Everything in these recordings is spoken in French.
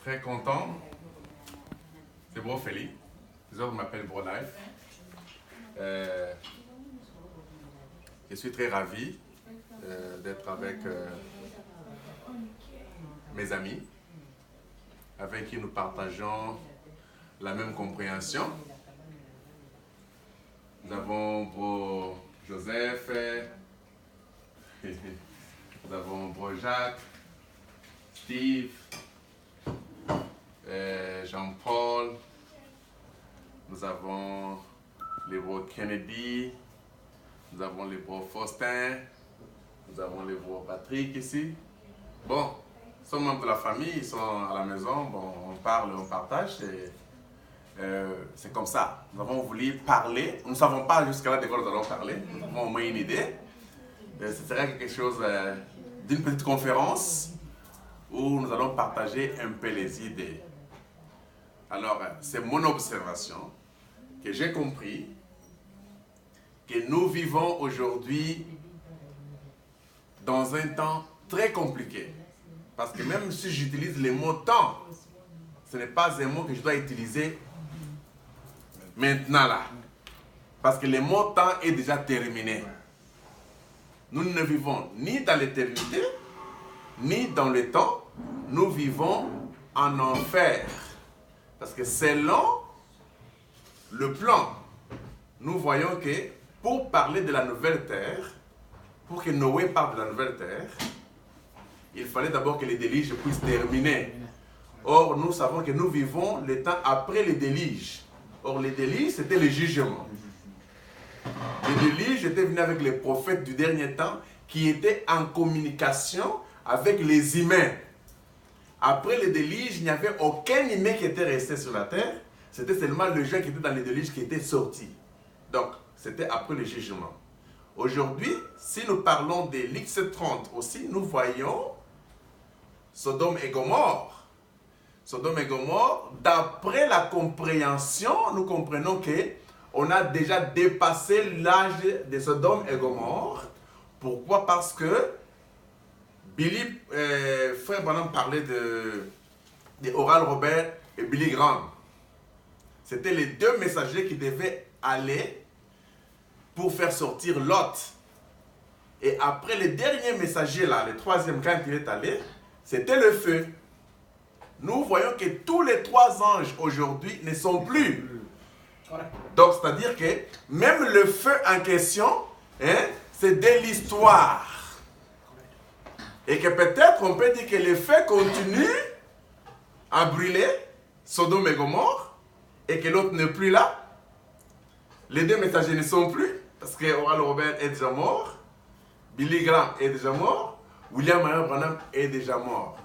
Très content. C'est Bro Feli. Les autres m'appellent Bro Life. Je suis très ravi d'être avec mes amis, avec qui nous partageons la même compréhension. Nous avons Bro Joseph, nous avons Bro Jacques, Steve, Jean-Paul, nous avons les Bro Kennedy, nous avons les Bro Faustin, nous avons les Bro Patrick ici. Bon, ils sont membres de la famille, ils sont à la maison, bon, on parle, on partage. C'est comme ça. Nous avons voulu parler. Nous ne savons pas jusqu'à là de quoi nous allons parler. Nous avons au moins une idée. Ce serait quelque chose d'une petite conférence où nous allons partager un peu les idées. Alors, c'est mon observation que j'ai compris que nous vivons aujourd'hui dans un temps très compliqué. Parce que même si j'utilise le mot temps, ce n'est pas un mot que je dois utiliser maintenant là. Parce que le mot temps est déjà terminé. Nous ne vivons ni dans l'éternité, ni dans le temps. Nous vivons en enfer. Parce que selon le plan, nous voyons que pour parler de la nouvelle terre, pour que Noé parle de la nouvelle terre, il fallait d'abord que les déluges puissent terminer. Or, nous savons que nous vivons le temps après les déluges. Or, les déluges, c'était le jugement. Les déluges étaient venus avec les prophètes du dernier temps qui étaient en communication avec les humains. Après les déluges, il n'y avait aucun humain qui était resté sur la terre. C'était seulement le gens qui étaient dans les déluges qui étaient sortis. Donc, c'était après le jugement. Aujourd'hui, si nous parlons de l'X30 aussi, nous voyons Sodome et Gomorrhe. Sodome et Gomorrhe, d'après la compréhension, nous comprenons qu'on a déjà dépassé l'âge de Sodome et Gomorrhe. Pourquoi? Parce que Frère Branham parlait de Oral Robert et Billy Graham. C'était les deux messagers qui devaient aller pour faire sortir Lot. Et après le dernier messager là, le troisième, quand il est allé, c'était le feu. Nous voyons que tous les trois anges aujourd'hui ne sont plus. Donc, c'est-à-dire que même le feu en question, c'est de l'histoire. Et que peut-être on peut dire que le feu continue à brûler Sodome et Gomorrhe et que l'autre n'est plus là. Les deux messagers ne sont plus parce que Oral Robert est déjà mort, Billy Graham est déjà mort, William Branham est déjà mort.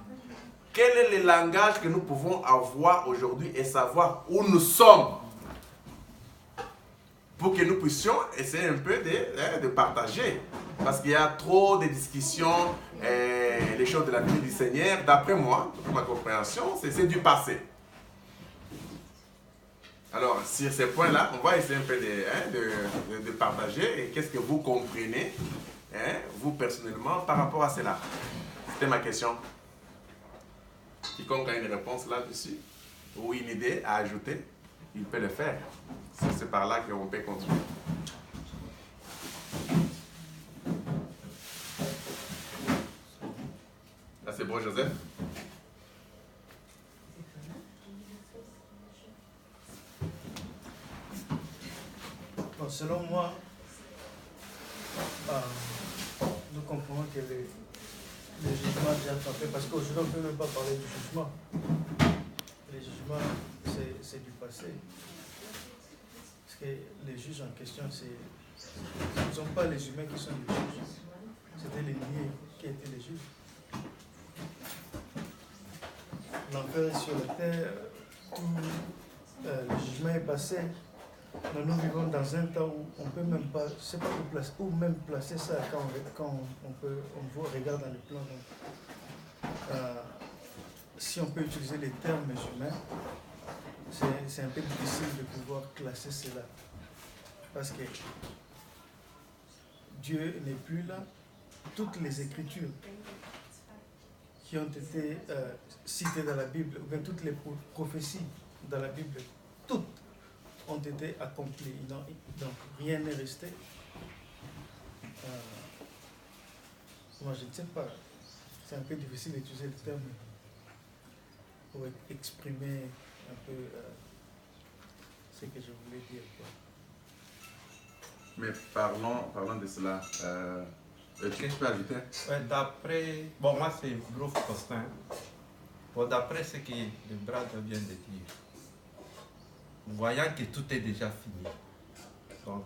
Quel est le langage que nous pouvons avoir aujourd'hui et savoir où nous sommes pour que nous puissions essayer un peu de partager. Parce qu'il y a trop de discussions, les choses de la vie du Seigneur, d'après moi, pour ma compréhension, c'est du passé. Alors, sur ces points-là, on va essayer un peu de partager. Et qu'est-ce que vous comprenez, vous personnellement, par rapport à cela? C'était ma question. Quiconque a une réponse là-dessus, ou une idée à ajouter, il peut le faire. C'est par là qu'on peut continuer. Là, c'est bon, Joseph? Bon, selon moi, nous comprenons que le jugement est déjà frappé, parce qu'aujourd'hui, on ne peut même pas parler du jugement. Le jugement, c'est du passé. Parce que les juges en question, ce ne sont pas les humains qui sont les juges. C'était les niais qui étaient les juges. L'enfer est sur la terre, le jugement est passé. Nous vivons dans un temps où on ne peut même pas, je ne sais pas où même placer ça quand on regarde dans le plan. Si on peut utiliser les termes humains, c'est un peu difficile de pouvoir classer cela. Parce que Dieu n'est plus là. Toutes les Écritures qui ont été citées dans la Bible, ou bien toutes les prophéties dans la Bible, toutes ont été accomplies. Donc rien n'est resté. Moi je ne sais pas, c'est un peu difficile d'utiliser le terme pour exprimer un peu ce que je voulais dire. Mais parlons de cela. Qu'est-ce que tu peux ajouter? D'après, bon, moi c'est Brouf Costin. Bon, d'après ce que le brother vient de dire, voyant que tout est déjà fini, donc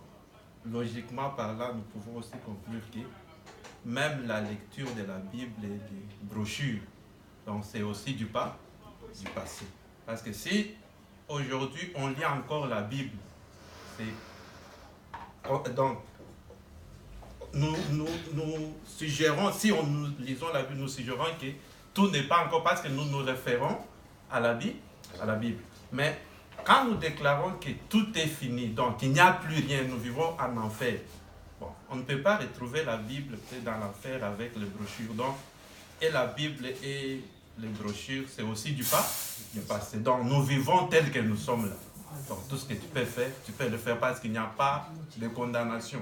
logiquement parlant, nous pouvons aussi conclure que même la lecture de la Bible et des brochures, donc c'est aussi du passé. Parce que si aujourd'hui on lit encore la Bible, donc nous suggérons, si nous lisons la Bible, nous suggérons que tout n'est pas encore, parce que nous nous référons à la Bible. Mais quand nous déclarons que tout est fini, donc il n'y a plus rien, nous vivons en enfer. Bon, on ne peut pas retrouver la Bible peut-être dans l'enfer avec les brochures. Donc, et la Bible et les brochures, c'est aussi du passé. Donc, nous vivons tel que nous sommes là. Donc, tout ce que tu peux faire, tu peux le faire parce qu'il n'y a pas de condamnation.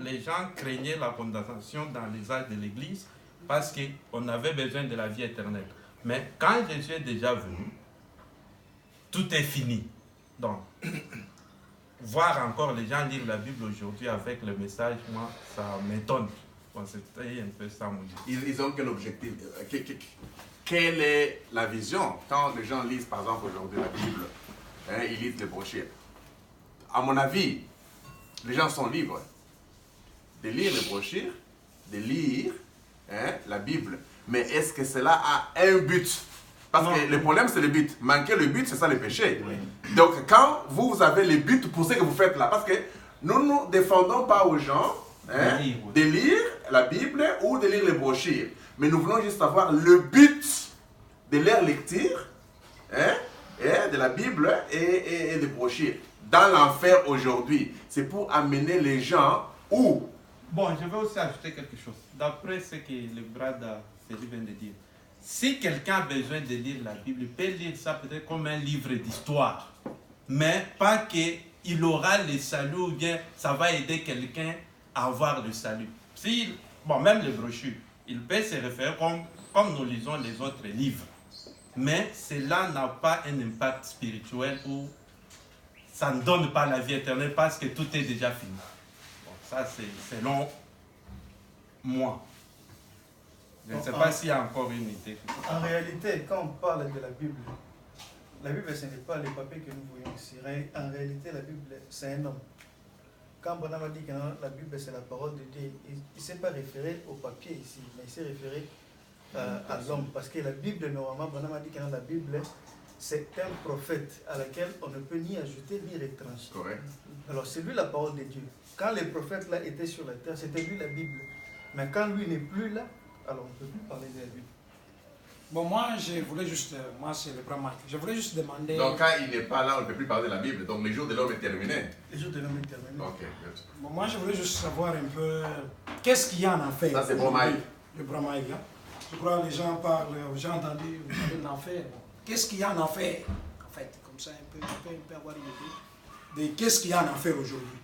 Les gens craignaient la condamnation dans les âges de l'Église parce qu'on avait besoin de la vie éternelle. Mais quand Jésus est déjà venu, tout est fini. Donc, voir encore les gens lire la Bible aujourd'hui avec le message, moi, ça m'étonne. Bon, c'était un peu ça mon idée. Ils ont quel objectif? Quelle est la vision? Quand les gens lisent, par exemple, aujourd'hui la Bible, ils lisent les brochures. À mon avis, les gens sont libres de lire les brochures, de lire la Bible. Mais est-ce que cela a un but? Parce que le problème, c'est le but. Manquer le but, c'est ça le péché. Oui. Donc, quand vous avez le but pour ce que vous faites là, parce que nous ne défendons pas aux gens de lire la Bible ou de lire les brochures. Mais nous voulons juste savoir le but de leur lecture de la Bible et des brochures. Dans l'enfer aujourd'hui, c'est pour amener les gens où? Bon, je vais aussi ajouter quelque chose. D'après ce que le brother Félix vient de dire, si quelqu'un a besoin de lire la Bible, il peut lire ça peut-être comme un livre d'histoire, mais pas qu'il aura le salut ou bien ça va aider quelqu'un à avoir le salut. Même les brochures, il peut se référer comme nous lisons les autres livres, mais cela n'a pas un impact spirituel ou ça ne donne pas la vie éternelle parce que tout est déjà fini. Bon, ça c'est selon moi. Je ne sais pas s'il y a encore une idée. En réalité, quand on parle de la Bible, ce n'est pas les papiers que nous voyons ici. En réalité, la Bible, c'est un homme. Quand Bonham a dit que la Bible, c'est la parole de Dieu, il ne s'est pas référé au papier ici, mais il s'est référé à l'homme. Parce que la Bible, normalement, Bonham a dit que la Bible, c'est un prophète à laquelle on ne peut ni ajouter ni retrancher. Correct. Alors, c'est lui la parole de Dieu. Quand les prophètes là étaient sur la terre, c'était lui la Bible. Mais quand lui n'est plus là, alors on ne peut plus parler de la Bible. Bon, moi, je voulais juste, moi c'est le grand Mike, je voulais juste demander... Donc quand il n'est pas là, on ne peut plus parler de la Bible. Donc le jour de l'homme est terminé. Le jour de l'homme est terminé. Ok. Bon, moi, je voulais juste savoir un peu, qu'est-ce qu'il y a en enfer? Ça, c'est Bromai. Le Bromai, là. Je crois que les gens parlent, j'ai entendu l'enfer. Bon. Qu'est-ce qu'il y a en enfer? En fait, comme ça, on peut avoir une idée de qu'est-ce qu'il y a en enfer aujourd'hui.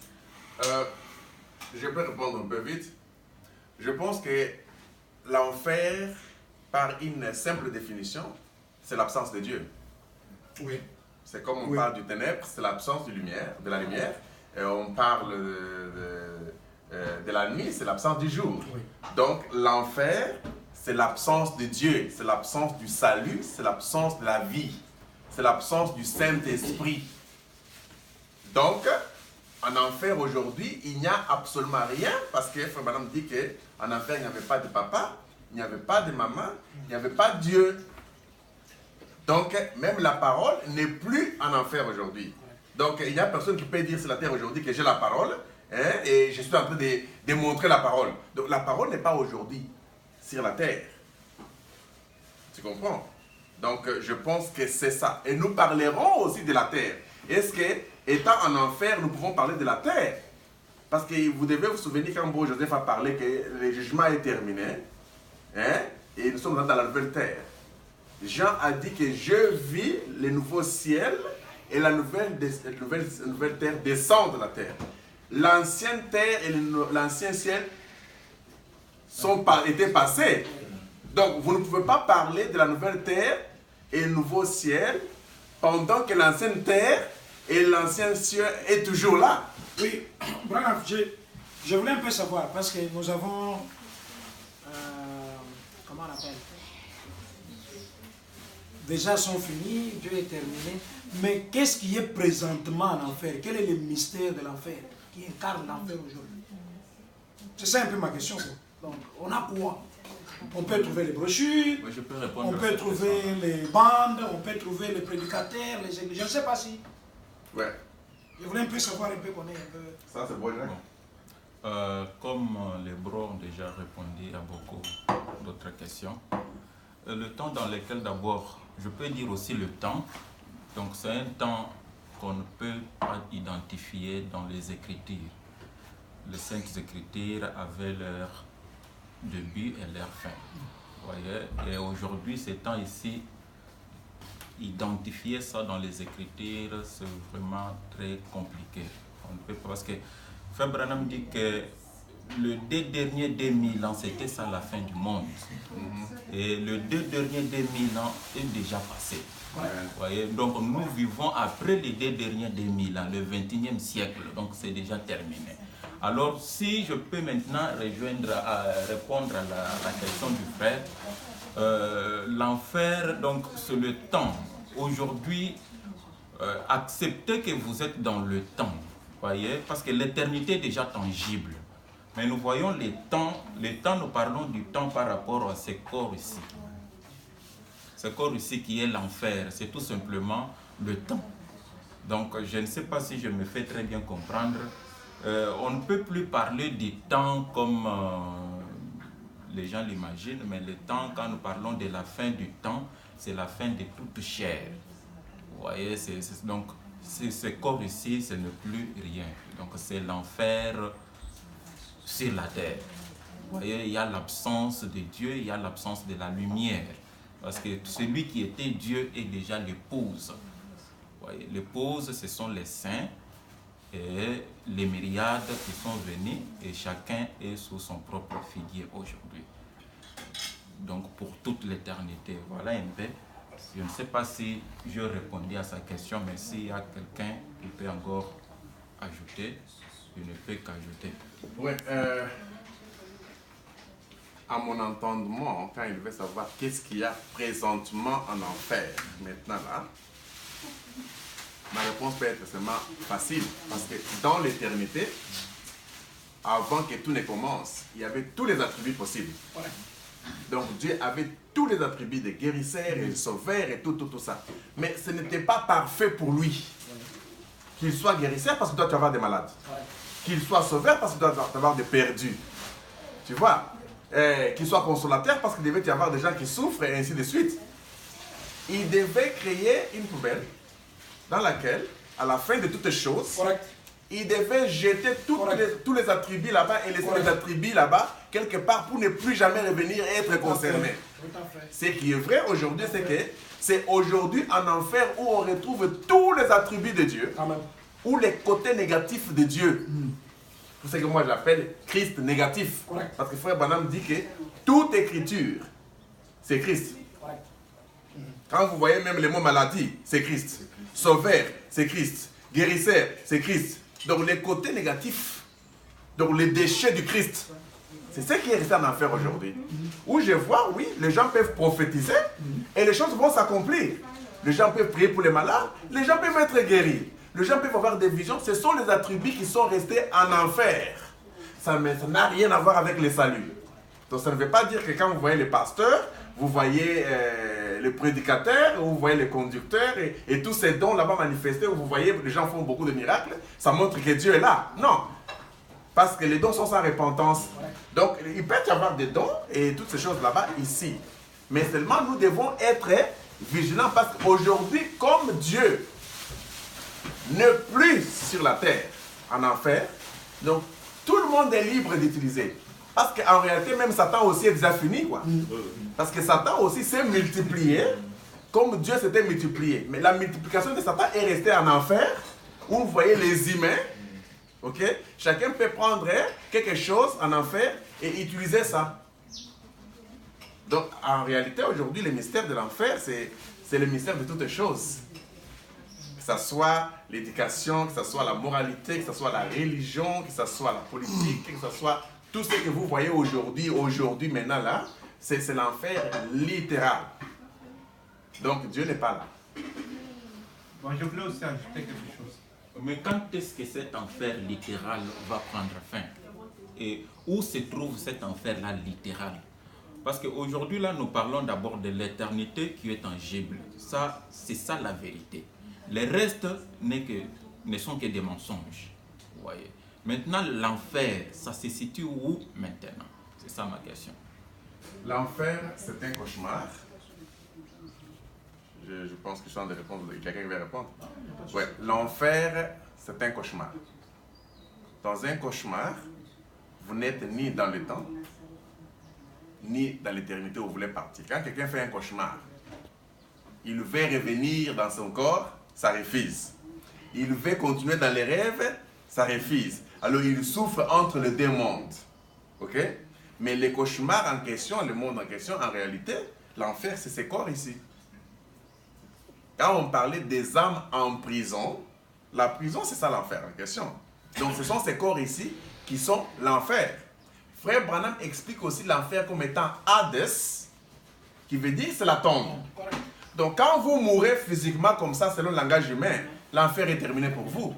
Je peux répondre un peu vite. Je pense que l'enfer, par une simple définition, c'est l'absence de Dieu. Oui. C'est comme on parle du ténèbre, c'est l'absence de la lumière. Et on parle de la nuit, c'est l'absence du jour. Oui. Donc l'enfer, c'est l'absence de Dieu, c'est l'absence du salut, c'est l'absence de la vie, c'est l'absence du Saint-Esprit. Donc, en enfer aujourd'hui, il n'y a absolument rien, parce que Frère Madame dit qu'en enfer, il n'y avait pas de papa, il n'y avait pas de maman, il n'y avait pas de Dieu. Donc, même la parole n'est plus en enfer aujourd'hui. Donc, il n'y a personne qui peut dire sur la terre aujourd'hui que j'ai la parole, et je suis en train de démontrer la parole. Donc, la parole n'est pas aujourd'hui sur la terre. Tu comprends? Donc, je pense que c'est ça. Et nous parlerons aussi de la terre. Est-ce que, étant en enfer, nous pouvons parler de la terre? Parce que vous devez vous souvenir quand Joseph a parlé que le jugement est terminé, et nous sommes dans la nouvelle terre. Jean a dit que je vis les nouveaux ciels et la nouvelle terre descend de la terre. L'ancienne terre et l'ancien ciel étaient passés. Donc vous ne pouvez pas parler de la nouvelle terre et le nouveau ciel pendant que l'ancienne terre et l'ancien ciel est toujours là. Oui, Branham, je voulais un peu savoir, parce que nous avons, comment on appelle, déjà sont finis, Dieu est terminé, mais qu'est-ce qui est présentement en enfer? Quel est le mystère de l'enfer qui incarne l'enfer aujourd'hui? C'est ça un peu ma question. Donc, on a quoi? On peut trouver les brochures, oui, je peux répondre on peut trouver les bandes, on peut trouver les prédicateurs, les églises, je ne sais pas si. Ouais. Je voulais un peu savoir, un peu connaître un peu. Ça c'est bon, hein? Comme les bros ont déjà répondu à beaucoup d'autres questions, le temps dans lequel d'abord, je peux dire aussi le temps, donc c'est un temps qu'on ne peut pas identifier dans les Écritures. Les Saintes Écritures avaient leur début et leur fin. Vous voyez? Et aujourd'hui, ces temps ici, identifier ça dans les Écritures, c'est vraiment très compliqué. On ne peut pas, parce que Frère Branham dit que le dernier 2000 ans, c'était ça la fin du monde. Et le dernier 2000 ans est déjà passé. Vous voyez? Donc nous vivons après les derniers 2000 ans, le 21e siècle, donc c'est déjà terminé. Alors si je peux maintenant répondre à la question du frère, l'enfer, donc c'est le temps. Aujourd'hui, acceptez que vous êtes dans le temps, voyez, parce que l'éternité est déjà tangible. Mais nous voyons les temps, nous parlons du temps par rapport à ces corps ici. Ce corps ici qui est l'enfer, c'est tout simplement le temps. Donc je ne sais pas si je me fais très bien comprendre. On ne peut plus parler du temps comme les gens l'imaginent, mais le temps, quand nous parlons de la fin du temps, c'est la fin de toute chair. Vous voyez, donc ce corps ici, ce n'est plus rien. Donc c'est l'enfer sur la terre. Vous voyez, il y a l'absence de Dieu, il y a l'absence de la lumière. Parce que celui qui était Dieu est déjà l'épouse. Vous voyez, l'épouse, ce sont les saints et les myriades qui sont venus et chacun est sous son propre figuier aujourd'hui. Donc pour toute l'éternité. Voilà un peu. Je ne sais pas si je répondais à sa question, mais s'il y a quelqu'un qui peut encore ajouter, je ne peux qu'ajouter. Oui, à mon entendement, quand il veut savoir qu'est-ce qu'il y a présentement en enfer, maintenant là, ma réponse peut être seulement facile, parce que dans l'éternité, avant que tout ne commence, il y avait tous les attributs possibles. Donc Dieu avait tous les attributs de guérisseur et de sauveur et tout ça. Mais ce n'était pas parfait pour lui. Qu'il soit guérisseur parce que toi tu vas avoir des malades. Qu'il soit sauveur parce que tu dois avoir des perdus. Tu vois, qu'il soit consolateur parce qu'il devait y avoir des gens qui souffrent et ainsi de suite. Il devait créer une poubelle dans laquelle, à la fin de toutes choses, il devait jeter tous les attributs là-bas et laisser les attributs là-bas, quelque part, pour ne plus jamais revenir et être concerné. Ce qui est vrai aujourd'hui, c'est que c'est aujourd'hui en enfer où on retrouve tous les attributs de Dieu, ou les côtés négatifs de Dieu. C'est ce que moi j'appelle Christ négatif. Parce que Frère Branham dit que toute écriture, c'est Christ. Quand vous voyez même le mot maladie, c'est Christ. Sauveur, c'est Christ. Guérisseur, c'est Christ. Donc les côtés négatifs, donc les déchets du Christ, c'est ce qui est resté en enfer aujourd'hui. Où je vois, oui, les gens peuvent prophétiser et les choses vont s'accomplir. Les gens peuvent prier pour les malades, les gens peuvent être guéris. Les gens peuvent avoir des visions, ce sont les attributs qui sont restés en enfer. Ça n'a rien à voir avec le salut. Donc ça ne veut pas dire que quand vous voyez les pasteurs, vous voyez les prédicateurs, vous voyez les conducteurs et tous ces dons là-bas manifestés, où vous voyez les gens font beaucoup de miracles, ça montre que Dieu est là. Non. Parce que les dons sont sans repentance. Donc il peut y avoir des dons et toutes ces choses là-bas ici. Mais seulement nous devons être vigilants parce qu'aujourd'hui, comme Dieu n'est plus sur la terre, en enfer, donc tout le monde est libre d'utiliser. Parce qu'en réalité, même Satan aussi est déjà fini, quoi. Parce que Satan aussi s'est multiplié, comme Dieu s'était multiplié. Mais la multiplication de Satan est restée en enfer, où vous voyez les humains, ok? Chacun peut prendre quelque chose en enfer et utiliser ça. Donc, en réalité, aujourd'hui, le mystère de l'enfer, c'est le mystère de toutes choses. Que ce soit l'éducation, que ce soit la moralité, que ce soit la religion, que ce soit la politique, que ce soit tout ce que vous voyez aujourd'hui, maintenant là, c'est l'enfer littéral. Donc, Dieu n'est pas là. Bon, je voulais aussi ajouter quelque chose. Mais quand est-ce que cet enfer littéral va prendre fin? Et où se trouve cet enfer-là littéral? Parce qu'aujourd'hui, là, nous parlons d'abord de l'éternité qui est tangible. Ça, c'est ça la vérité. Les restes ne sont que des mensonges. Vous voyez. Maintenant, l'enfer, ça se situe où maintenant? C'est ça ma question. L'enfer, c'est un cauchemar. Je pense que je suis en train de répondre. Quelqu'un qui va répondre? Oui, l'enfer, c'est un cauchemar. Dans un cauchemar, vous n'êtes ni dans le temps, ni dans l'éternité où vous voulez partir. Quand quelqu'un fait un cauchemar, il veut revenir dans son corps, ça refuse. Il veut continuer dans les rêves, ça refuse. Alors il souffre entre les deux mondes. Ok? Mais les cauchemars en question, le monde en question, en réalité, l'enfer, c'est ces corps ici. Quand on parlait des âmes en prison, la prison, c'est ça l'enfer en question. Donc ce sont ces corps ici qui sont l'enfer. Frère Branham explique aussi l'enfer comme étant Hades, qui veut dire c'est la tombe. Donc quand vous mourrez physiquement comme ça, selon le langage humain, l'enfer est terminé pour vous.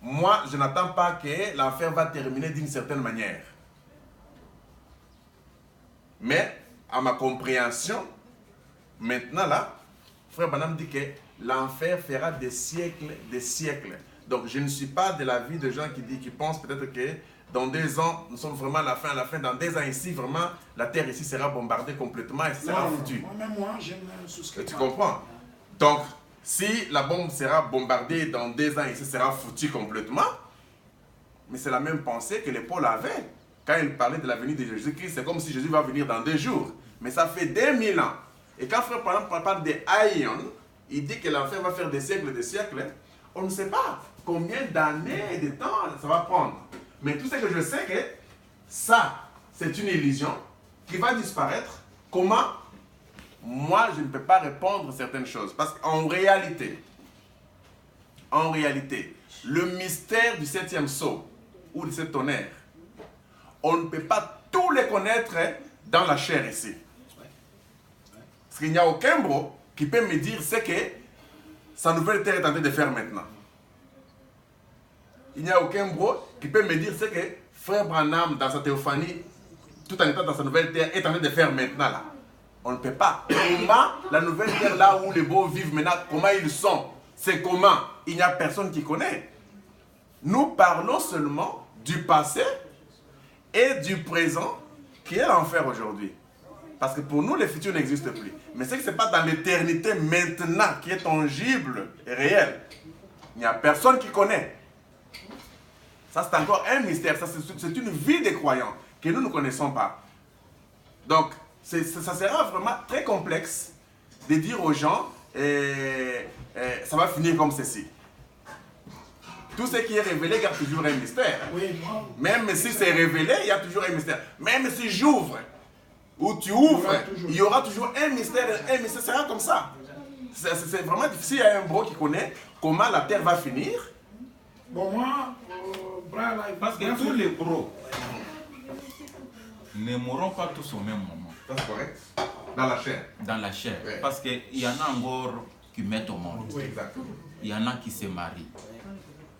Moi, je n'attends pas que l'enfer va terminer d'une certaine manière. Mais, à ma compréhension, maintenant là, Frère Branham dit que l'enfer fera des siècles, des siècles. Donc je ne suis pas de l'avis de gens qui pensent peut-être que dans 2 ans, nous sommes vraiment à la fin, dans 2 ans ici, vraiment, la terre ici sera bombardée complètement et sera foutue. Moi, j'aime souscrire. Tu comprends? Donc, si la bombe sera bombardée dans 2 ans ici, sera foutue complètement, mais c'est la même pensée que les Paul avaient. Quand il parlait de la venue de Jésus-Christ, c'est comme si Jésus va venir dans 2 jours. Mais ça fait 2000 ans. Et quand Frère Branham parle des aïons, il dit que l'enfer va faire des siècles, on ne sait pas combien d'années et de temps ça va prendre. Mais tout ce que je sais que ça, c'est une illusion qui va disparaître. Comment? Moi, je ne peux pas répondre à certaines choses. Parce qu'en réalité, le mystère du 7e sceau ou du 7 tonnerre, on ne peut pas tout les connaître dans la chair ici. Parce qu'il n'y a aucun bro qui peut me dire ce que sa nouvelle terre est en train de faire maintenant. Il n'y a aucun bro qui peut me dire ce que Frère Branham, dans sa théophanie, tout en étant dans sa nouvelle terre, est en train de faire maintenant là. On ne peut pas. Comment la nouvelle terre là où les beaux vivent maintenant, comment ils sont? C'est comment? Il n'y a personne qui connaît. Nous parlons seulement du passé et du présent qui est l'enfer aujourd'hui. Parce que pour nous, le futur n'existe plus. Mais c'est que ce n'est pas dans l'éternité maintenant qui est tangible et réel. Il n'y a personne qui connaît. Ça, c'est encore un mystère. C'est une vie des croyants que nous ne connaissons pas. Donc, ça sera vraiment très complexe de dire aux gens ça va finir comme ceci. Tout ce qui est révélé garde toujours un mystère. Même si c'est révélé, il y a toujours un mystère. Même si j'ouvre ou tu ouvres, il y aura toujours un mystère. Un mystère sera comme ça. C'est vraiment difficile. Il y a un bro qui connaît comment la terre va finir. Bon, moi, parce que tous les bros ne mourront pas tous au même moment. C'est correct. Dans la chair. Dans la chair. Oui. Parce qu'il y en a encore qui mettent au monde. Oui, exactement. Il y en a qui se marient.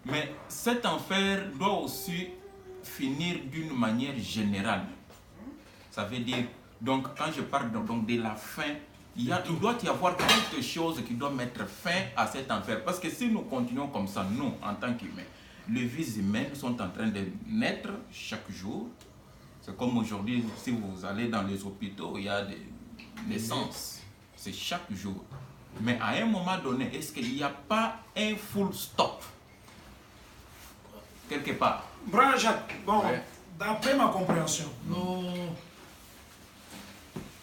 Mais cet enfer doit aussi finir d'une manière générale. Ça veut dire, donc quand je parle donc de la fin, il doit y avoir quelque chose qui doit mettre fin à cet enfer. Parce que si nous continuons comme ça, nous, en tant qu'humains, les vies humaines sont en train de naître chaque jour. C'est comme aujourd'hui, si vous allez dans les hôpitaux, il y a des naissances. C'est chaque jour. Mais à un moment donné, est-ce qu'il n'y a pas un full stop quelque part? Brun Jacques, bon, Ouais. d'après ma compréhension,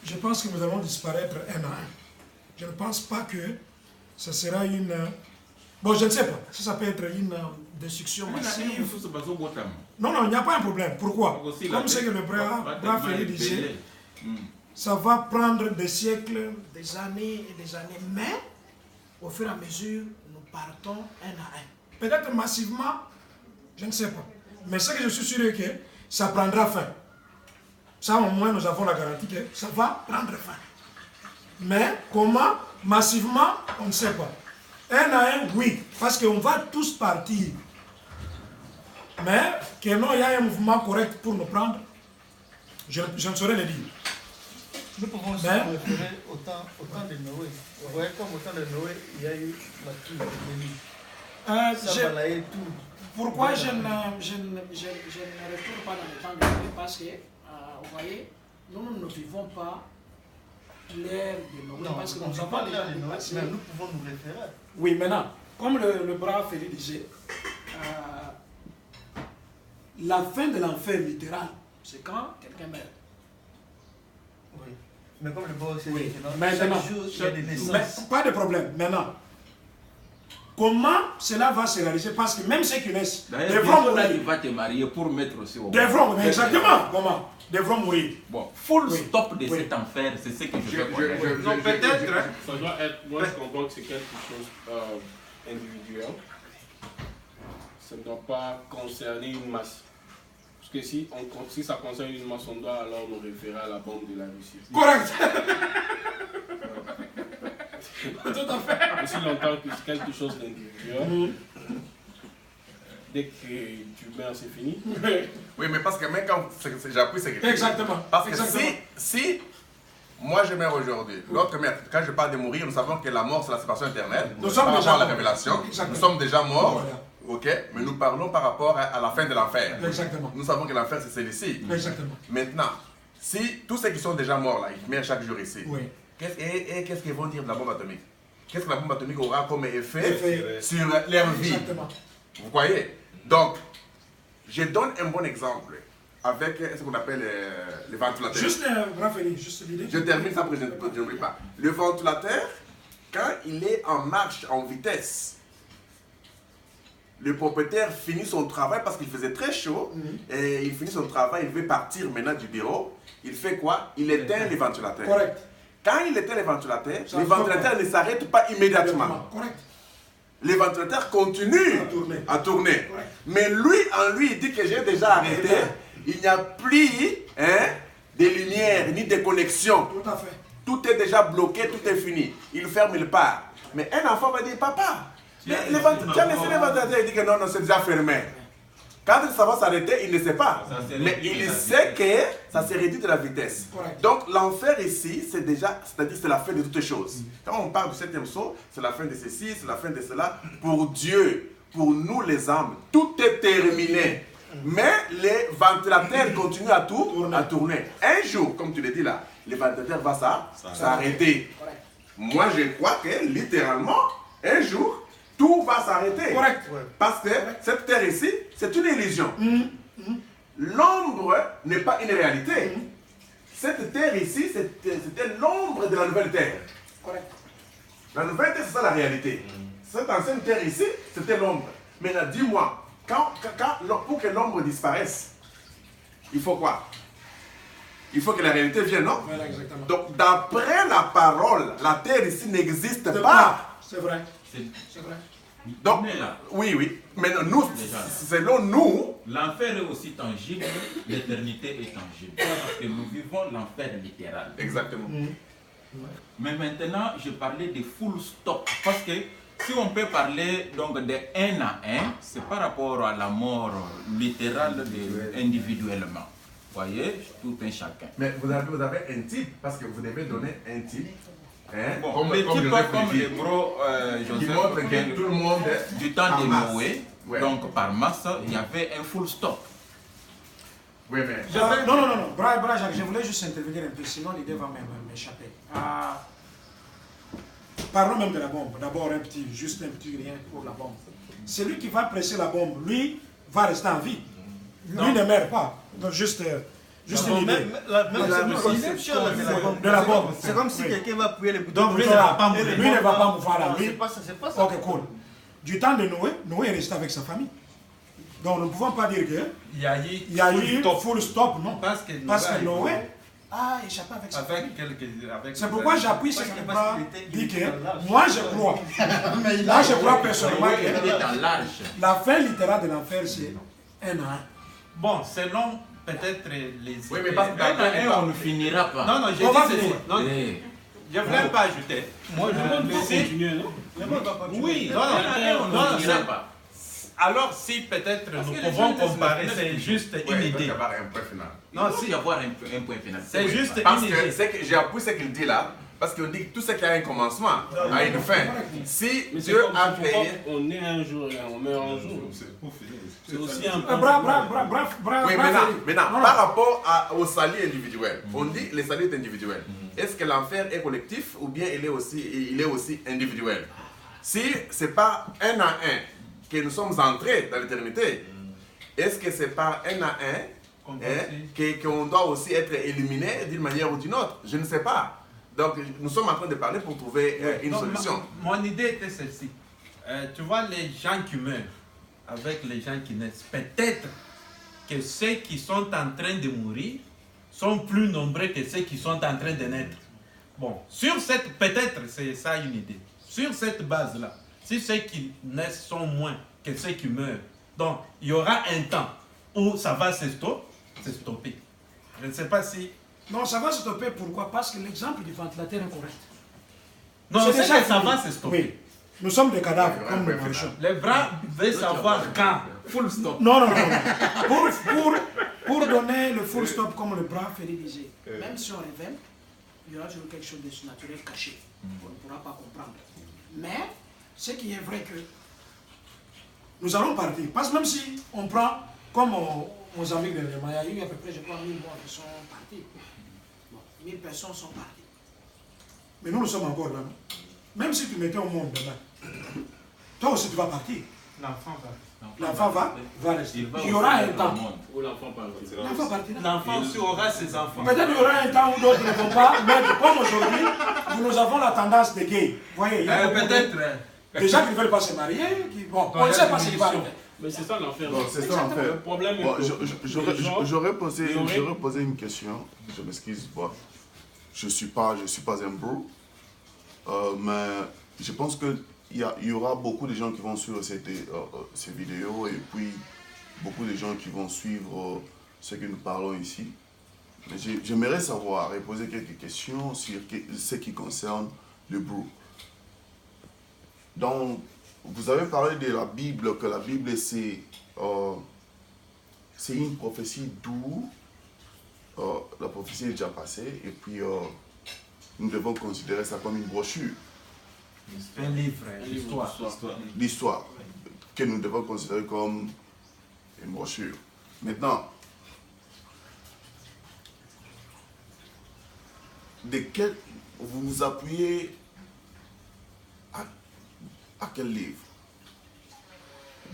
je pense que nous allons disparaître un à un. Je ne pense pas que ce sera une... Bon, je ne sais pas. Ça peut être une destruction massive. Non, non, il n'y a pas un problème. Pourquoi? Comme c'est que le bras Félix disait, ça va prendre des siècles, des années et des années. Mais, au fur et à mesure, nous partons un à un. Peut-être massivement, je ne sais pas. Mais ce que je suis sûr est que ça prendra fin. Ça, au moins, nous avons la garantie que ça va prendre fin. Mais comment? Massivement, on ne sait pas. Un à un, oui, parce qu'on va tous partir. Mais que non, il y a un mouvement correct pour nous prendre, je ne saurais le dire. Nous pouvons aussi nous référer au temps de Noé. Vous voyez, comme au temps de Noé, il y a eu la pluie, ça balayait tout. Pourquoi je ne retourne pas dans le temps de Noé? Parce que, vous voyez, nous ne vivons pas l'ère de Noé. Non, parce que on ne nous vit pas l'ère de Noé, mais nous pouvons nous référer. Oui, maintenant, comme le brave Félix disait, la fin de l'enfer littéral, c'est quand quelqu'un meurt. Oui. Mais comme le boss, Oui. Maintenant, chaque jour, il y a des naissances. Pas de problème. Maintenant, comment cela va se réaliser? Parce que même ceux qui naissent devront mourir. Il va te marier pour mettre aussi au Devront, mais exactement. Comment? Devront mourir. Bon, full Oui. stop de Oui. cet enfer, c'est ce que je veux connaître. Non, peut-être. Ça doit être, moi je comprends que c'est quelque chose individuel. Ça ne doit pas concerner une masse. Parce que si ça concerne une masse, on doit alors nous référer à la bombe de la Russie. Correct. Tout à fait. Aussi longtemps que c'est quelque chose d'individuel, dès que tu meurs, c'est fini. Oui, mais parce que même quand j'appuie, c'est quelque chose. Exactement. Parce que Exactement. si moi je meurs aujourd'hui, l'autre meurt, quand je parle de mourir, nous savons que la mort c'est la séparation éternelle. Nous sommes par déjà rapport à la morts. révélation. Exactement. Nous sommes déjà morts. Voilà. Ok, mais nous parlons par rapport à la fin de l'enfer. Exactement. Nous savons que l'enfer c'est celui-ci. Exactement. Maintenant, si tous ceux qui sont déjà morts là, ils meurent chaque jour ici, Oui. qu'est-ce qu'ils vont dire de la bombe atomique? Qu'est-ce que la bombe atomique aura comme effet Effet. sur leur vie? Exactement. Vous voyez? Donc, je donne un bon exemple avec ce qu'on appelle le ventilateur. Juste un brave Félix, juste l'idée. Je termine ça pour que je n'oublie pas. Le ventilateur, quand il est en marche, en vitesse, le propriétaire finit son travail parce qu'il faisait très chaud et il finit son travail, il veut partir maintenant du bureau. Il fait quoi? Il éteint le ventilateur. Correct. Quand il éteint le ventilateur, Ça le ventilateur ne s'arrête pas immédiatement. Correct. Le ventilateur continue à tourner. Correct. Mais lui, en lui, il dit que j'ai déjà arrêté. Il n'y a plus de lumière ni de connexion. Tout à fait. Tout est déjà bloqué, tout est fini. Il ferme, il part. Mais un enfant va dire, papa, tu as laissé le ventilateur, il dit que non, non, c'est déjà fermé. Quand ça va s'arrêter, il ne sait pas. Mais il sait que ça se réduit de la vitesse. Correct. Donc l'enfer ici, c'est déjà, c'est-à-dire c'est la fin de toutes choses. Quand on parle du septième saut, c'est la fin de ceci, c'est la fin de cela. Pour Dieu, pour nous les âmes, tout est terminé. Mais les ventilateurs continuent à tourner. Un jour, comme tu le dis là, le ventilateur va s'arrêter. Correct. Moi, je crois que littéralement, un jour, tout va s'arrêter. Correct. Parce que cette terre ici, c'est une illusion. L'ombre n'est pas une réalité. Cette terre ici, c'était l'ombre de la nouvelle terre. Correct. La nouvelle terre, c'est ça la réalité. Cette ancienne terre ici, c'était l'ombre. Maintenant, dis-moi, pour que l'ombre disparaisse, il faut quoi? Il faut que la réalité vienne, non? Voilà, exactement. Donc, d'après la parole, la terre ici n'existe pas. C'est vrai. C'est vrai. Donc, Mais là, oui. Maintenant, nous, Déjà. selon nous, l'enfer est aussi tangible, l'éternité est tangible. Parce que nous vivons l'enfer littéral. exactement. Mais maintenant, je parlais de full stop. Parce que si on peut parler donc de un à un, c'est par rapport à la mort littérale individuellement. Vous voyez, tout un chacun. Mais vous avez un type, parce que vous devez donner un type. Hein, Bon, les types comme les bros qui Joseph, montre que tout le monde du temps en de masse. Noé, Ouais. donc par masse, il y avait un full stop. Oui, mais. Non. Bra, Jacques, je voulais juste intervenir un peu, sinon l'idée va m'échapper. Parlons même de la bombe. D'abord, juste un petit rien pour la bombe. Celui qui va presser la bombe, lui, va rester en vie. Lui ne meurt pas. Donc juste une idée. Même la conception de la bombe. C'est comme si quelqu'un va appuyer les boutons. Donc lui ne va pas mourir. Lui ne va pas mourir. Voilà, lui. C'est pas ça. Ok, cool. Du temps de Noé, Noé est resté avec sa famille. Donc nous ne pouvons pas dire qu'il Il y a eu full stop, non. Parce que Noé a échappé avec sa famille. Avec C'est pourquoi j'appuie ce que Bra dit que moi je crois. Là je crois personnellement que la fin littérale de l'enfer c'est 1 à 1. Bon, selon peut-être les... Oui, mais parce qu'un, on ne finira pas. Non, j'ai On va dit finir. non, je ne voulais pas ajouter. Moi, je veux continuer, non? Oui, On ne finira pas. Alors, si peut-être nous pouvons comparer, c'est juste une Il idée. doit y avoir un point final. Non, si, il y avoir un point final. C'est juste Parce une que idée. c'est que j'ai appris ce qu'il dit là, parce qu'on dit que tout ce qui a un commencement a une fin. Si Mais c'est Dieu comme a si créé. on est un jour et on meurt un jour. C'est aussi un point. Oui, maintenant, par rapport au salut individuel, on dit que le salut est individuel. Est-ce que l'enfer est collectif ou bien il est aussi individuel? Si ce n'est pas 1 à 1 que nous sommes entrés dans l'éternité, est-ce que c'est pas 1 à 1 qu'on doit aussi être éliminé d'une manière ou d'une autre? Je ne sais pas. Donc nous sommes en train de parler pour trouver une solution. Mon idée était celle-ci. Tu vois les gens qui meurent avec les gens qui naissent. Peut-être que ceux qui sont en train de mourir sont plus nombreux que ceux qui sont en train de naître. Bon, sur cette, peut-être c'est ça une idée. Sur cette base-là, si ceux qui naissent sont moins que ceux qui meurent, donc il y aura un temps où ça va se stopper. Je ne sais pas si... Non, ça va se stopper. Pourquoi? Parce que l'exemple du ventilateur est correct. Non, C'est c'est déjà que ça fini. va se stopper. Oui. Nous sommes des cadavres, comme nous marchons. Les bras veulent savoir quand. Full stop. Non. Pour donner le full stop, comme le bras Ferry disait, même si on révèle, il y aura toujours quelque chose de surnaturel caché. On ne pourra pas comprendre. Mais, ce qui est vrai que nous allons partir. Parce que même si on prend, comme aux amis de Réma, il y a eu à peu près, je crois, 1000 morts qui sont partis. Bon, 1000 personnes sont parties. Mais nous sommes encore là. Même si tu mettais au monde demain, toi aussi tu vas partir. L'enfant va rester. Il y aura un temps. Où l'enfant parle. L'enfant partira. L'enfant aussi aura ses enfants. Peut-être qu'il y aura un temps où d'autres ne vont pas, mais comme aujourd'hui, nous avons la tendance des gays. Vous voyez, il y a beaucoup des gens qui ne veulent pas se marier, bon, on ne sait pas ce qui va arriver. Mais c'est ça l'enfer. Bon, c'est ça en fait. Le problème Bon, est j'aurais posé une question. Je m'excuse. Bon, je suis pas un bro. Mais je pense qu'il y aura beaucoup de gens qui vont suivre ces vidéos et puis beaucoup de gens qui vont suivre ce que nous parlons ici. Mais j'aimerais savoir et poser quelques questions sur ce qui concerne le bro. Donc, vous avez parlé de la Bible, que la Bible c'est une prophétie d'où la prophétie est déjà passée et puis nous devons considérer ça comme une brochure. Un livre, l'histoire. L'histoire, que nous devons considérer comme une brochure. Maintenant, vous vous appuyez à quel livre?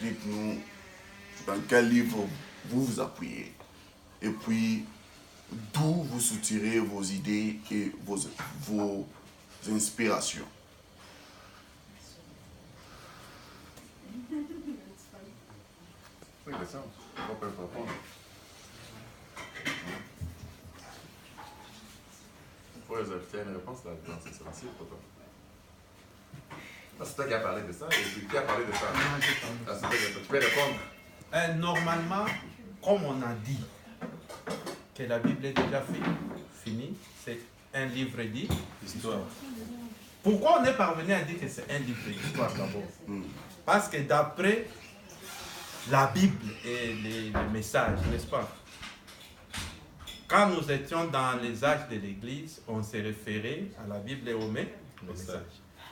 Dites-nous dans quel livre vous vous appuyez. Et puis, d'où vous soutirez vos idées et vos inspirations. Oui, c'est ça. On peut répondre. Pour les obtenir une réponse, la réponse est facile pour toi. C'est toi qui as parlé de ça et puis qui a parlé de ça? Tu peux répondre. Normalement, comme on a dit que la Bible est déjà finie, c'est un livre dit d'histoire. Pourquoi on est parvenu à dire que c'est un livre d'histoire d'abord? Parce que d'après la Bible et les messages, n'est-ce pas? Quand nous étions dans les âges de l'Église, on s'est référé à la Bible et au message.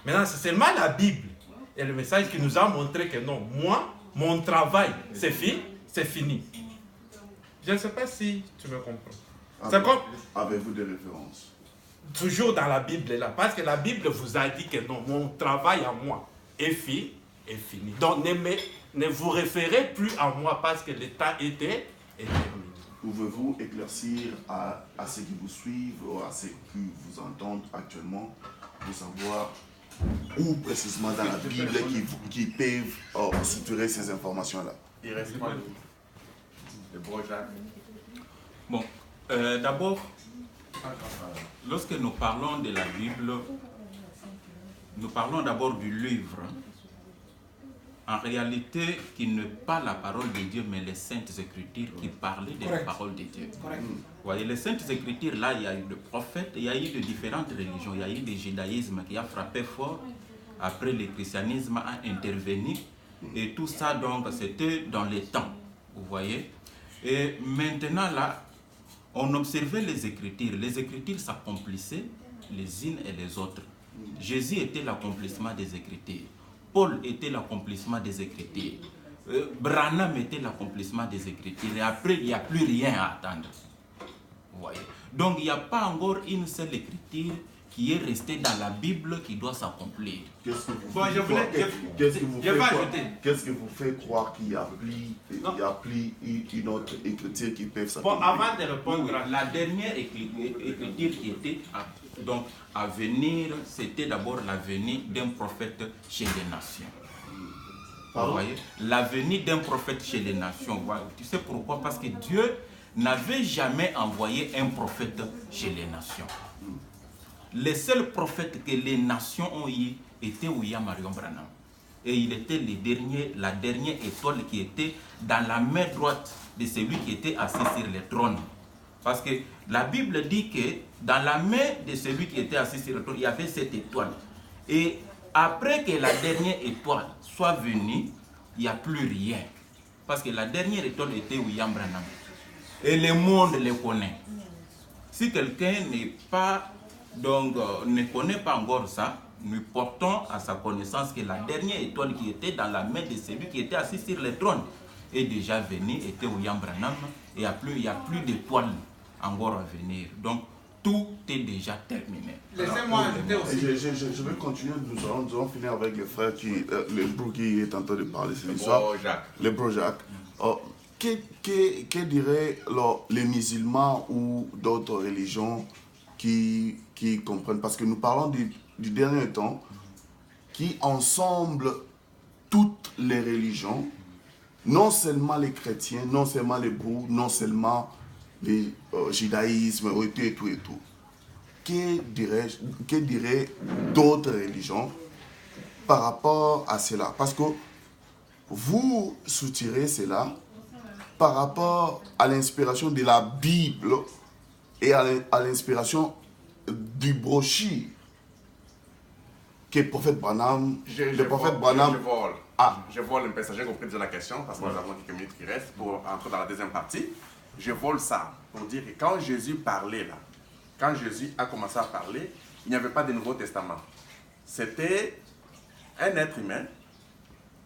Maintenant, c'est seulement la Bible et le message qui nous a montré que non, moi, mon travail, c'est fini. Je ne sais pas si tu me comprends. C'est comme... Avez-vous des références? Toujours dans la Bible là, parce que la Bible vous a dit que non, mon travail à moi est fini. Donc ne vous référez plus à moi parce que le temps était est terminée. Pouvez-vous éclaircir à ceux qui vous suivent ou à ceux qui vous entendent actuellement pour savoir où précisément dans la Bible qui peuvent structurer ces informations-là? Il reste quoi? Le bro Jacques. Bon, d'abord, lorsque nous parlons de la Bible, nous parlons d'abord du livre. En réalité, qui n'est pas la parole de Dieu, mais les Saintes Écritures qui parlaient de la parole de Dieu. Vous voyez, les Saintes Écritures, là, il y a eu le prophète, il y a eu de différentes religions, il y a eu le judaïsme qui a frappé fort. Après, le christianisme a intervenu. Et tout ça, donc, c'était dans les temps. Vous voyez. Et maintenant, là, on observait les Écritures. Les Écritures s'accomplissaient les unes et les autres. Jésus était l'accomplissement des Écritures. Paul était l'accomplissement des Écritures. Branham était l'accomplissement des Écritures. Et après, il n'y a plus rien à attendre. Vous voyez. Donc, il n'y a pas encore une seule Écriture qui est restée dans la Bible qui doit s'accomplir. Qu'est-ce que vous fait croire qu'il y a plus une autre écriture qui peut s'accomplir? Bon, avant de répondre, la dernière écriture qui était donc à venir, c'était d'abord la venue d'un prophète chez les nations. Vous voyez, la venue d'un prophète chez les nations. Tu sais pourquoi? Parce que Dieu n'avait jamais envoyé un prophète chez les nations. Les seuls prophètes que les nations ont eu étaient William Marion Branham. Et il était la dernière étoile qui était dans la main droite de celui qui était assis sur le trône. Parce que la Bible dit que dans la main de celui qui était assis sur le trône, il y avait cette étoile. Et après que la dernière étoile soit venue, il n'y a plus rien. Parce que la dernière étoile était William Branham. Et le monde le connaît. Si quelqu'un ne connaît pas encore ça, nous portons à sa connaissance que la dernière étoile qui était dans la main de celui qui était assis sur le trône est déjà venue, était William Branham, et il n'y a plus d'étoiles encore à venir. Donc, tout est déjà terminé. Laissez-moi ajouter aussi. Je vais continuer, nous allons finir avec le frère le bro qui est en train de parler cette histoire. Le bro Jacques. Que diraient les musulmans ou d'autres religions qui comprennent? Parce que nous parlons du dernier temps, qui ensemble toutes les religions, non seulement les chrétiens, non seulement les bouddhs, non seulement les judaïsmes et tout. Que diraient d'autres religions par rapport à cela? Parce que vous soutirez cela par rapport à l'inspiration de la Bible et à l'inspiration du brochure que le prophète Branham... Je vole un peu ça, j'ai compris déjà la question, parce que nous avons quelques minutes qui restent pour entrer dans la deuxième partie. Je vole ça pour dire que quand Jésus parlait là, quand Jésus a commencé à parler, il n'y avait pas de Nouveau Testament. C'était un être humain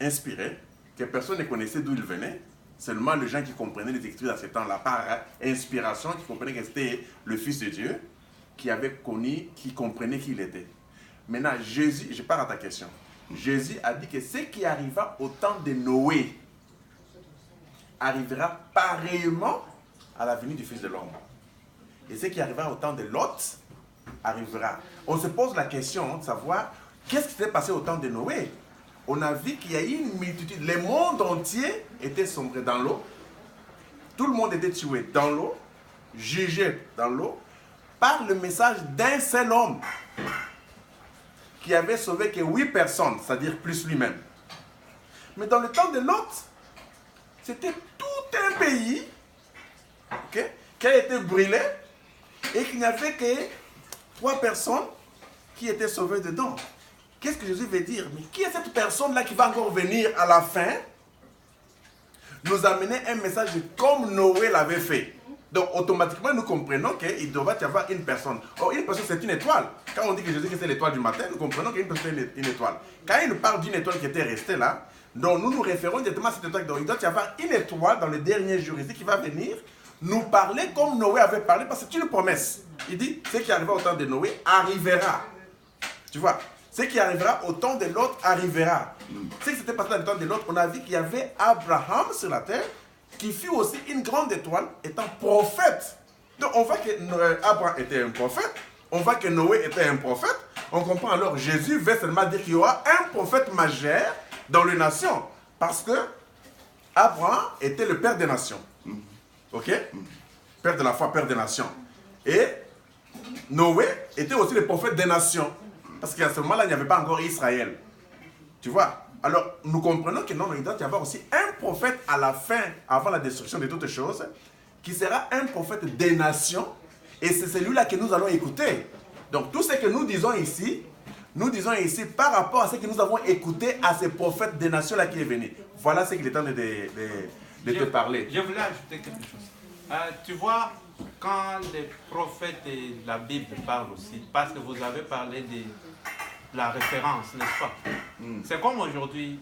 inspiré, que personne ne connaissait d'où il venait, seulement les gens qui comprenaient les Écritures à ce temps-là, par inspiration, qui comprenaient que c'était le Fils de Dieu, qui avait connu, qui comprenait qui il était. Maintenant, Jésus, je pars à ta question. Jésus a dit que ce qui arriva au temps de Noé arrivera pareillement à la venue du Fils de l'homme. Et ce qui arrivera au temps de Lot arrivera. On se pose la question de savoir qu'est-ce qui s'est passé au temps de Noé. On a vu qu'il y a eu une multitude. Le monde entier était sombré dans l'eau. Tout le monde était tué dans l'eau, jugé dans l'eau, par le message d'un seul homme qui avait sauvé que 8 personnes, c'est-à-dire plus lui-même. Mais dans le temps de Lot, c'était tout un pays qui a été brûlé et qu'il n'y avait que 3 personnes qui étaient sauvées dedans. Qu'est-ce que Jésus veut dire? Mais qui est cette personne-là qui va encore venir à la fin nous amener un message comme Noé l'avait fait? Donc automatiquement nous comprenons qu'il devrait y avoir une personne. Or une personne c'est une étoile. Quand on dit que Jésus c'est l'étoile du matin, nous comprenons qu'une personne est une étoile. Quand il nous parle d'une étoile qui était restée là, donc nous nous référons directement à cette étoile. Donc il doit y avoir une étoile dans les derniers jours ici qui va venir nous parler comme Noé avait parlé, parce que c'est une promesse. Il dit, ce qui arrivera au temps de Noé arrivera. Tu vois, ce qui arrivera au temps de l'autre arrivera. Ce qui s'était passé dans le temps de l'autre, on a vu qu'il y avait Abraham sur la terre, qui fut aussi une grande étoile, étant prophète. Donc on voit que Abraham était un prophète, on voit que Noé était un prophète. On comprend alors Jésus veut seulement dire qu'il y aura un prophète majeur dans les nations. Parce que Abraham était le père des nations. Ok? Père de la foi, père des nations. Et Noé était aussi le prophète des nations. Parce qu'à ce moment-là, il n'y avait pas encore Israël. Tu vois? Alors, nous comprenons que non, il doit y avoir aussi un prophète à la fin, avant la destruction de toutes choses, qui sera un prophète des nations. Et c'est celui-là que nous allons écouter. Donc, tout ce que nous disons ici par rapport à ce que nous avons écouté à ces prophètes des nations-là qui est venu. Voilà ce qu'il est temps de te parler. Je voulais ajouter quelque chose. Tu vois, quand les prophètes de la Bible parlent aussi, parce que vous avez parlé de la référence, n'est-ce pas? C'est comme aujourd'hui,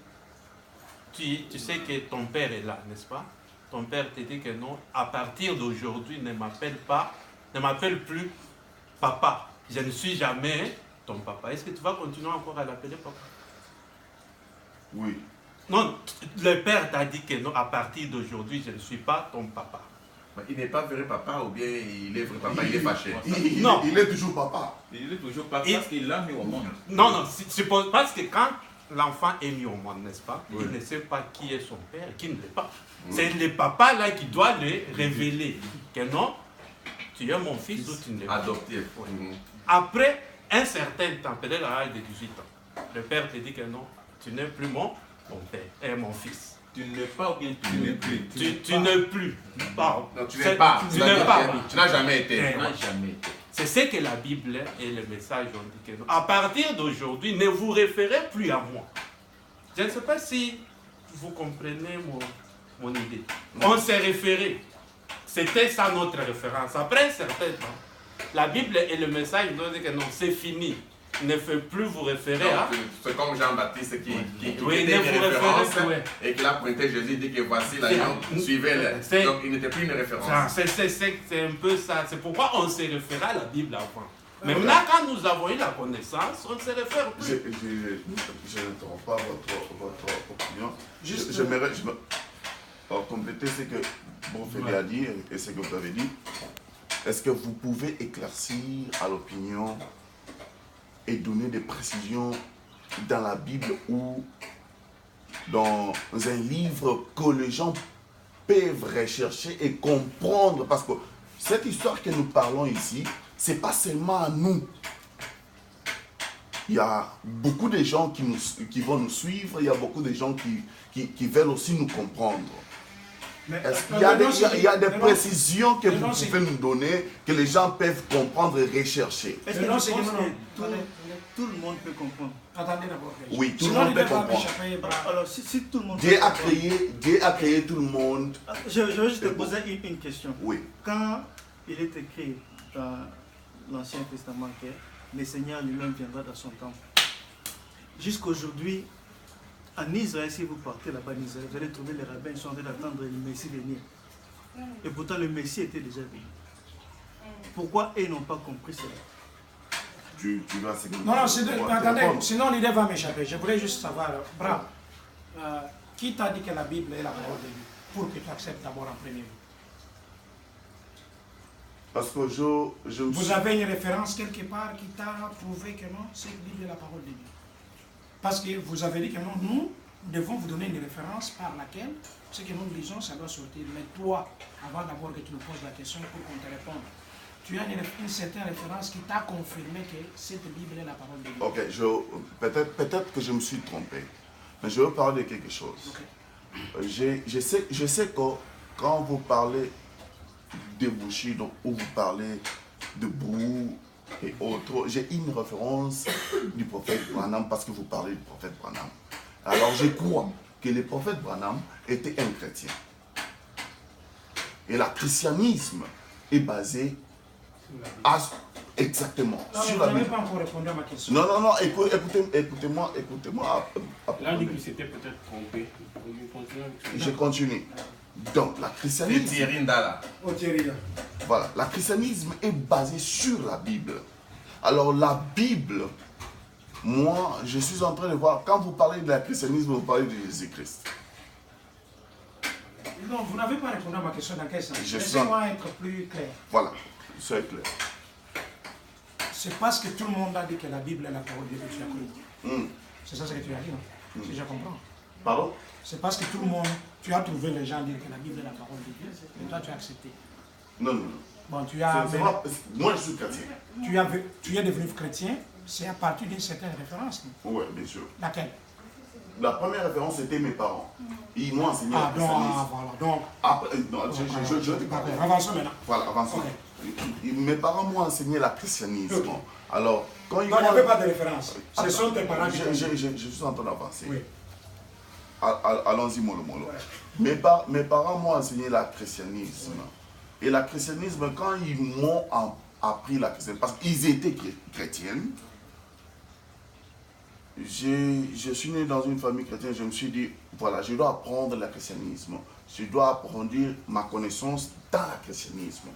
tu sais que ton père est là, n'est-ce pas? Ton père te dit que non, à partir d'aujourd'hui, ne m'appelle plus papa. Je ne suis jamais ton papa. Est-ce que tu vas continuer encore à l'appeler papa? Oui. Non, le père t'a dit que non, à partir d'aujourd'hui, je ne suis pas ton papa. Il n'est pas vrai papa ou bien il est vrai papa, il est fâché. Non. Il est toujours papa. Il est toujours papa parce qu'il l'a mis au monde. Non, c'est parce que quand l'enfant est mis au monde, n'est-ce pas? Oui. Il ne sait pas qui est son père et qui ne l'est pas. C'est le papa là qui doit le révéler. Que non, tu es mon fils ou tu ne l'es pas. Adopté. Après un certain temps, peut-être à l'âge de 18 ans, le père te dit que non, tu n'es plus mon père et mon fils. Tu ne l'es pas ou bien tu n'es plus. Tu n'es plus. Non, tu n'es pas. Tu n'es pas. Tu n'as jamais été. Tu n'as jamais été. C'est ce que la Bible et le message ont dit que non. À partir d'aujourd'hui, ne vous référez plus à moi. Je ne sais pas si vous comprenez mon idée. On s'est référé. C'était ça notre référence. Après un certain temps, la Bible et le message nous disent que non, c'est fini. Ne fait plus vous référer à... C'est comme Jean-Baptiste qui oui, était une référence ouais. et qui a pointé Jésus, dit que voici l'agneau, suivez-le. Donc il n'était plus une référence. C'est un peu ça. C'est pourquoi on s'est référé à la Bible avant. Maintenant, quand nous avons eu la connaissance, on se réfère plus. Je n'interromps pas votre opinion. J'aimerais compléter ce que Bonfélé a dit et ce que vous avez dit. Est-ce que vous pouvez éclaircir à l'opinion et donner des précisions dans la Bible ou dans un livre que les gens peuvent rechercher et comprendre? Parce que cette histoire que nous parlons ici, ce n'est pas seulement à nous. Il y a beaucoup de gens qui vont nous suivre, il y a beaucoup de gens qui veulent aussi nous comprendre. Est-ce qu'il y a des précisions que vous pouvez nous donner, que les gens peuvent comprendre et rechercher? Est-ce que tout le monde peut comprendre? Attendez d'abord. Oui, tout le monde peut comprendre. Alors, si tout le monde Dieu a créé tout le monde. Je veux juste te poser une question. Oui. Quand il est écrit dans l'Ancien Testament que le Seigneur lui-même viendra dans son temple, jusqu'aujourd'hui, en Israël, si vous partez là-bas en Israël, vous allez trouver les rabbins qui sont en train d'attendre le Messie venir. Et pourtant, le Messie était déjà venu. Pourquoi ils n'ont pas compris cela? Non, attendez, sinon l'idée va m'échapper. Je voulais juste savoir, Bram, qui t'a dit que la Bible est la parole de Dieu pour que tu acceptes d'abord en premier lieu? Parce que vous avez une référence quelque part qui t'a prouvé que non, cette Bible est la parole de Dieu. Parce que vous avez dit que non, nous devons vous donner une référence par laquelle ce que nous lisons, ça doit sortir. Mais toi, avant d'abord que tu nous poses la question pour qu'on te réponde, tu as une certaine référence qui t'a confirmé que cette Bible est la parole de Dieu. Ok, peut-être que je me suis trompé, mais je veux parler de quelque chose. Okay. Je sais que quand vous parlez de Bushido ou vous parlez de Brou et autres, j'ai une référence du prophète Branham parce que vous parlez du prophète Branham. Alors je crois que le prophète Branham était un chrétien. Et le christianisme est basé exactement sur la Bible. Vous n'avez pas encore répondu à ma question. Non, écoutez-moi. Là, il s'était peut-être trompé. Je continue. Donc, la christianisme... Voilà, le christianisme est basé sur la Bible. Alors, la Bible, moi, je suis en train de voir, quand vous parlez de la christianisme, vous parlez de Jésus-Christ. Non, vous n'avez pas répondu à ma question dans quel sens. Je Laissez-moi être plus clair. Voilà, c'est clair. C'est parce que tout le monde a dit que la Bible est la parole de Dieu que tu as cru. C'est ça ce que tu as dit, non? Si je comprends. Pardon? C'est parce que tout le monde, tu as trouvé les gens dire que la Bible est la parole de Dieu, et toi tu as accepté. Non, non, non. Bon, tu as. Moi, je suis chrétien. Tu es devenu chrétien, c'est à partir d'une certaine référence. Oui, bien sûr. Laquelle? La première référence, c'était mes parents. Ils m'ont enseigné Ah, la donc, christianisme. voilà. Donc, Après, non, je avançons maintenant. Voilà, avançons. Okay. Mes parents m'ont enseigné la christianisme. Okay. Alors, quand ils donc, il n'y avait pas de référence. Ce sont tes parents qui je suis en train d'avancer. Oui. Allons-y, mollo. Ouais. Mes parents m'ont enseigné la christianisme. Et la christianisme, quand ils m'ont appris la christianisme, parce qu'ils étaient chrétiens, je suis né dans une famille chrétienne, je me suis dit, voilà, je dois apprendre le christianisme. Je dois approfondir ma connaissance dans le christianisme.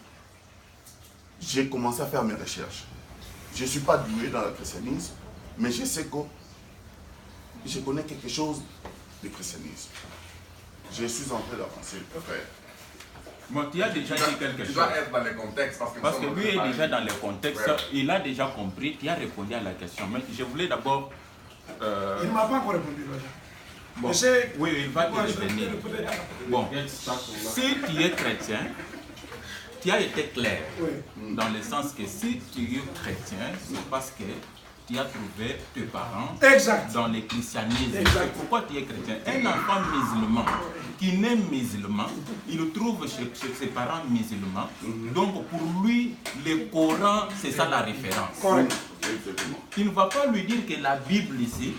J'ai commencé à faire mes recherches. Je ne suis pas doué dans le christianisme, mais je sais que je connais quelque chose du christianisme. Je suis en train d'avancer, frère. Bon, tu as déjà dit quelque chose. Tu dois être dans les contextes. Parce que lui est déjà dans le contexte, ouais. Il a déjà compris, tu as répondu à la question. Mais je voulais d'abord... Il ne m'a pas encore répondu, Roger. Bon, oui, il va te revenir. Bon, si tu es chrétien, tu as été clair. Oui. Dans le sens que si tu es chrétien, c'est parce que tu as trouvé tes parents dans le christianisme. Pourquoi tu es chrétien? Un enfant musulman qui naît musulman, il trouve chez ses parents musulmans. Donc pour lui, le Coran, c'est ça la référence. Tu ne vas pas lui dire que la Bible ici,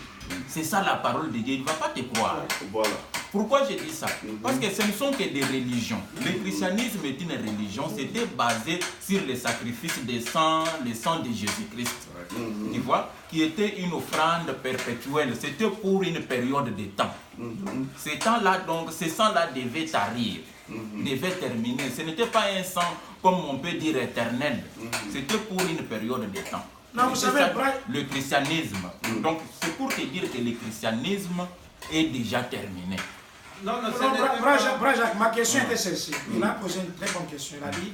c'est ça la parole de Dieu. Il ne va pas te croire. Voilà. Pourquoi je dis ça? Parce que ce ne sont que des religions. Le christianisme est une religion, c'était basé sur le sacrifice des sangs, le sang de Jésus-Christ. Tu vois? Qui était une offrande perpétuelle. C'était pour une période de temps. Ces temps-là, donc, ce sang-là devait tarir, devait terminer. Ce n'était pas un sang, comme on peut dire, éternel. C'était pour une période de temps. Non, vous savez, le christianisme. Donc, c'est pour te dire que le christianisme est déjà terminé. Non, Jacques, ma question était celle-ci. Il a posé une très bonne question. Il a dit,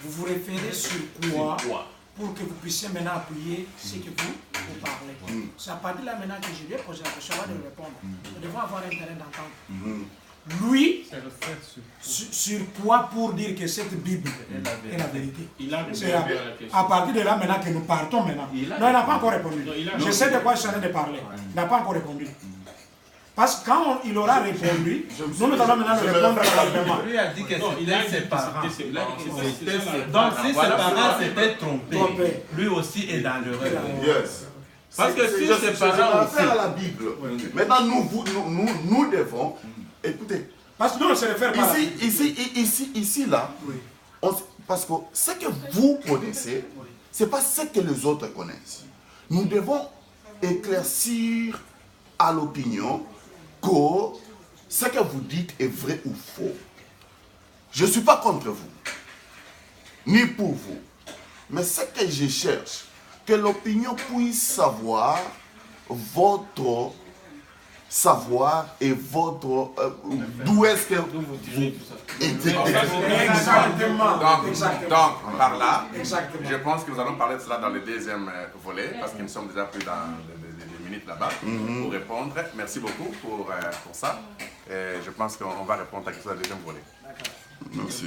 vous vous référez sur quoi pour que vous puissiez maintenant appuyer ce que vous parlez. C'est à partir de là maintenant que je lui ai posé la question, avant de répondre. Nous devons avoir un terrain d'entente. Lui, sur quoi pour dire que cette Bible est la vérité? C'est à partir de là maintenant que nous partons maintenant. Non, il n'a pas encore répondu. Je sais de quoi je suis en train de parler. Il n'a pas encore répondu. Parce que quand il aura répondu, nous allons maintenant répondre rapidement. Lui a dit que c'était ses parents. Donc si ses parents s'étaient trompés, lui aussi est dans l'erreur. Yes. Parce que si ses parents aussi... à la Bible. Maintenant, nous devons... Écoutez. Parce que nous, on se réfère pas ici, là, parce que ce que vous connaissez, ce n'est pas ce que les autres connaissent. Nous devons éclaircir à l'opinion que ce que vous dites est vrai ou faux. Je ne suis pas contre vous, ni pour vous. Mais ce que je cherche, que l'opinion puisse savoir votre savoir et votre... d'où est-ce que vous... Exactement. Donc, par là, je pense que nous allons parler de cela dans le deuxième volet, parce que nous sommes déjà plus dans des minutes là-bas pour répondre. Merci beaucoup pour ça. Et je pense qu'on va répondre à quelque chose dans le deuxième volet. Merci.